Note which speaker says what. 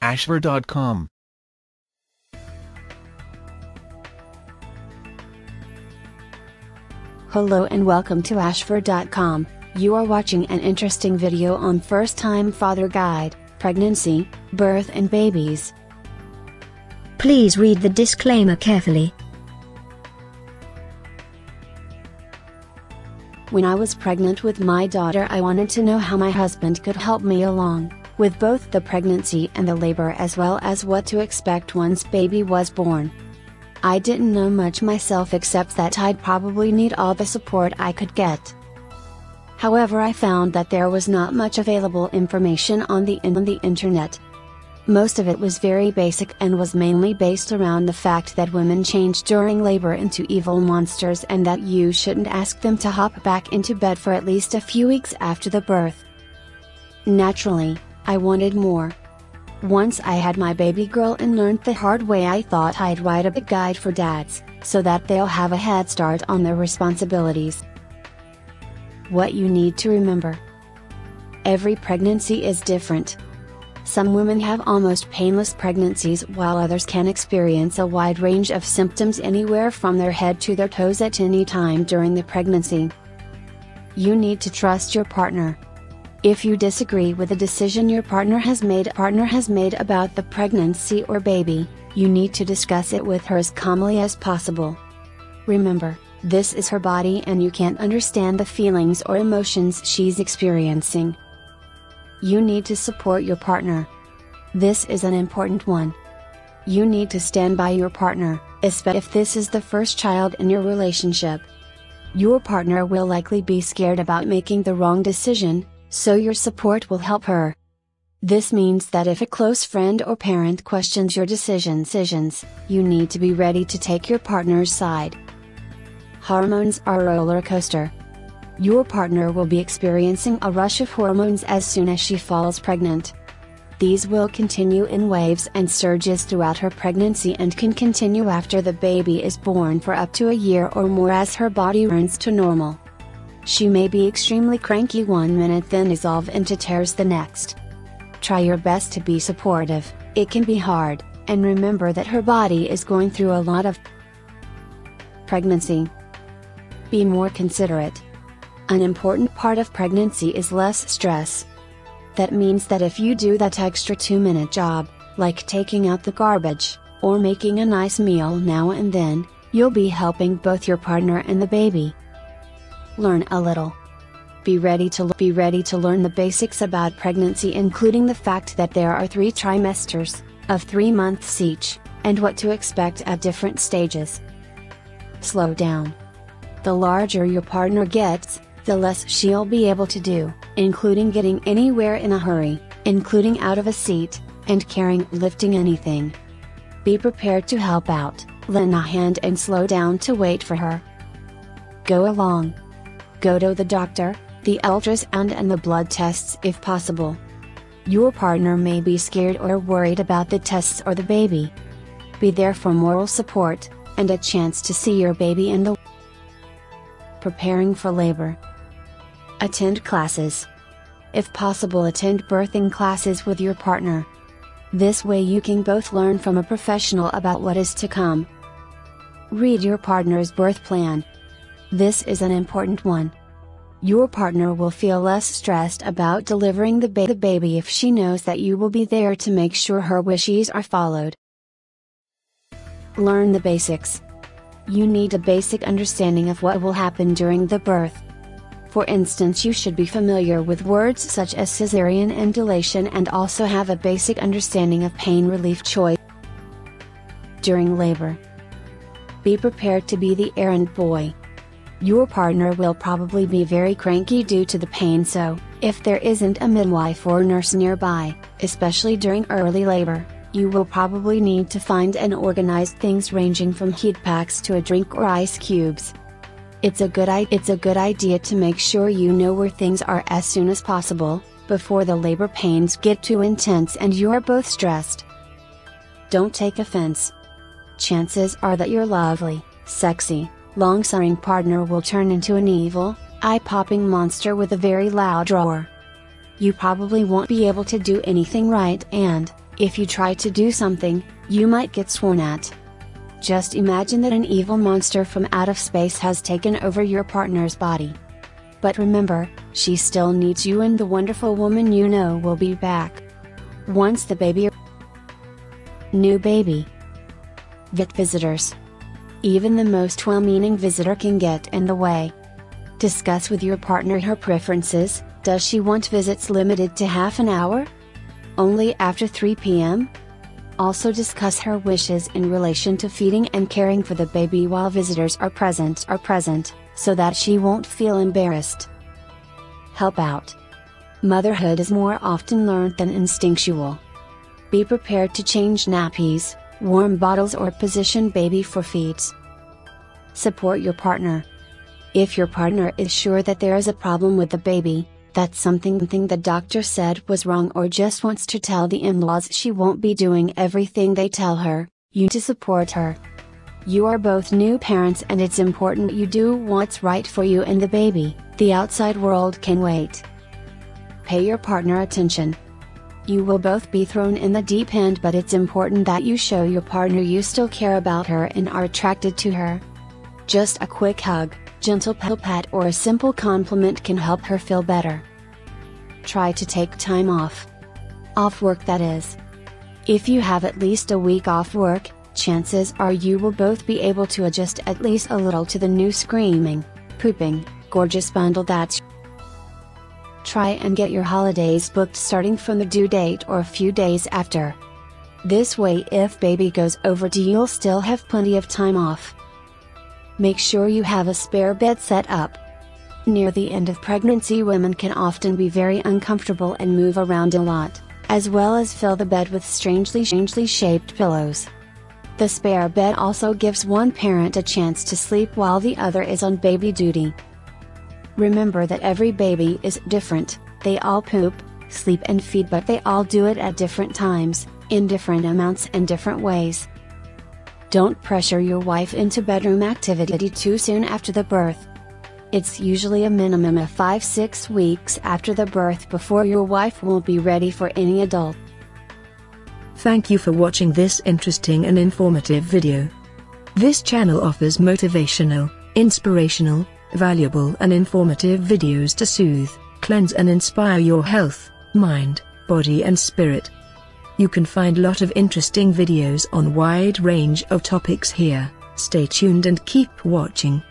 Speaker 1: Ashver.com.
Speaker 2: Hello and welcome to Ashver.com. You are watching an interesting video on first-time father guide, pregnancy, birth and babies.
Speaker 3: Please read the disclaimer carefully.
Speaker 2: When I was pregnant with my daughter, I wanted to know how my husband could help me along with both the pregnancy and the labor, as well as what to expect once baby was born. I didn't know much myself except that I'd probably need all the support I could get. However, I found that there was not much available information on the internet. Most of it was very basic and was mainly based around the fact that women change during labor into evil monsters and that you shouldn't ask them to hop back into bed for at least a few weeks after the birth. Naturally, I wanted more. Once I had my baby girl and learned the hard way, I thought I'd write a guide for dads, so that they'll have a head start on their responsibilities. What you need to remember. Every pregnancy is different. Some women have almost painless pregnancies, while others can experience a wide range of symptoms anywhere from their head to their toes at any time during the pregnancy. You need to trust your partner. If you disagree with the decision your partner has made about the pregnancy or baby, you need to discuss it with her as calmly as possible. Remember, this is her body and you can't understand the feelings or emotions she's experiencing. You need to support your partner. This is an important one. You need to stand by your partner, especially if this is the first child in your relationship. Your partner will likely be scared about making the wrong decision, so your support will help her. This means that if a close friend or parent questions your decisions, you need to be ready to take your partner's side. Hormones are a roller coaster. Your partner will be experiencing a rush of hormones as soon as she falls pregnant. These will continue in waves and surges throughout her pregnancy and can continue after the baby is born for up to a year or more as her body returns to normal. She may be extremely cranky one minute, then dissolve into tears the next. Try your best to be supportive. It can be hard, and remember that her body is going through a lot of pregnancy. Be more considerate. An important part of pregnancy is less stress. That means that if you do that extra 2-minute job, like taking out the garbage, or making a nice meal now and then, you'll be helping both your partner and the baby. Learn a little. Be ready to learn the basics about pregnancy, including the fact that there are 3 trimesters, of 3 months each, and what to expect at different stages. Slow down. The larger your partner gets, the less she'll be able to do, including getting anywhere in a hurry, including out of a seat, and lifting anything. Be prepared to help out, lend a hand and slow down to wait for her. Go along. Go to the doctor, the ultrasound and the blood tests if possible. Your partner may be scared or worried about the tests or the baby. Be there for moral support, and a chance to see your baby in the preparing for labor. Attend classes. If possible, attend birthing classes with your partner. This way you can both learn from a professional about what is to come. Read your partner's birth plan. This is an important one. Your partner will feel less stressed about delivering the baby if she knows that you will be there to make sure her wishes are followed. Learn the basics. You need a basic understanding of what will happen during the birth. For instance, you should be familiar with words such as cesarean and dilation, and also have a basic understanding of pain relief choice during labor. Be prepared to be the errand boy. Your partner will probably be very cranky due to the pain, so, if there isn't a midwife or nurse nearby, especially during early labor, you will probably need to find and organize things ranging from heat packs to a drink or ice cubes. It's a good idea to make sure you know where things are as soon as possible, before the labor pains get too intense and you're both stressed. Don't take offense. Chances are that your lovely, sexy, long-suffering partner will turn into an evil, eye-popping monster with a very loud roar. You probably won't be able to do anything right, and, If you try to do something, you might get sworn at. Just imagine that an evil monster from out of space has taken over your partner's body. But remember, she still needs you, and the wonderful woman you know will be back. Once the baby. New baby. Visitors. Even the most well-meaning visitor can get in the way. Discuss with your partner her preferences. Does she want visits limited to half an hour? Only after 3 p.m.? Also discuss her wishes in relation to feeding and caring for the baby while visitors are present, so that she won't feel embarrassed. Help out. Motherhood is more often learned than instinctual. Be prepared to change nappies, warm bottles, or position baby for feeds. Support your partner. If your partner is sure that there is a problem with the baby, that something the doctor said was wrong, or just wants to tell the in-laws she won't be doing everything they tell her, you need to support her. You are both new parents, and it's important you do what's right for you and the baby. The outside world can wait. Pay your partner attention. You will both be thrown in the deep end, but it's important that you show your partner you still care about her and are attracted to her. Just a quick hug, gentle pat, or a simple compliment can help her feel better. Try to take time off. Off work, that is. If you have at least a week off work, chances are you will both be able to adjust at least a little to the new screaming, pooping, gorgeous bundle that's. Try and get your holidays booked starting from the due date or a few days after. This way, if baby goes overdue, you'll still have plenty of time off. Make sure you have a spare bed set up. Near the end of pregnancy, women can often be very uncomfortable and move around a lot, as well as fill the bed with strangely shaped pillows. The spare bed also gives one parent a chance to sleep while the other is on baby duty. Remember that every baby is different. They all poop, sleep, and feed, but they all do it at different times, in different amounts and different ways. Don't pressure your wife into bedroom activity too soon after the birth. It's usually a minimum of 5-6 weeks after the birth before your wife will be ready for any adult.
Speaker 1: Thank you for watching this interesting and informative video. This channel offers motivational, inspirational, valuable and informative videos to soothe, cleanse and inspire your health, mind, body and spirit. You can find a lot of interesting videos on wide range of topics here. Stay tuned and keep watching.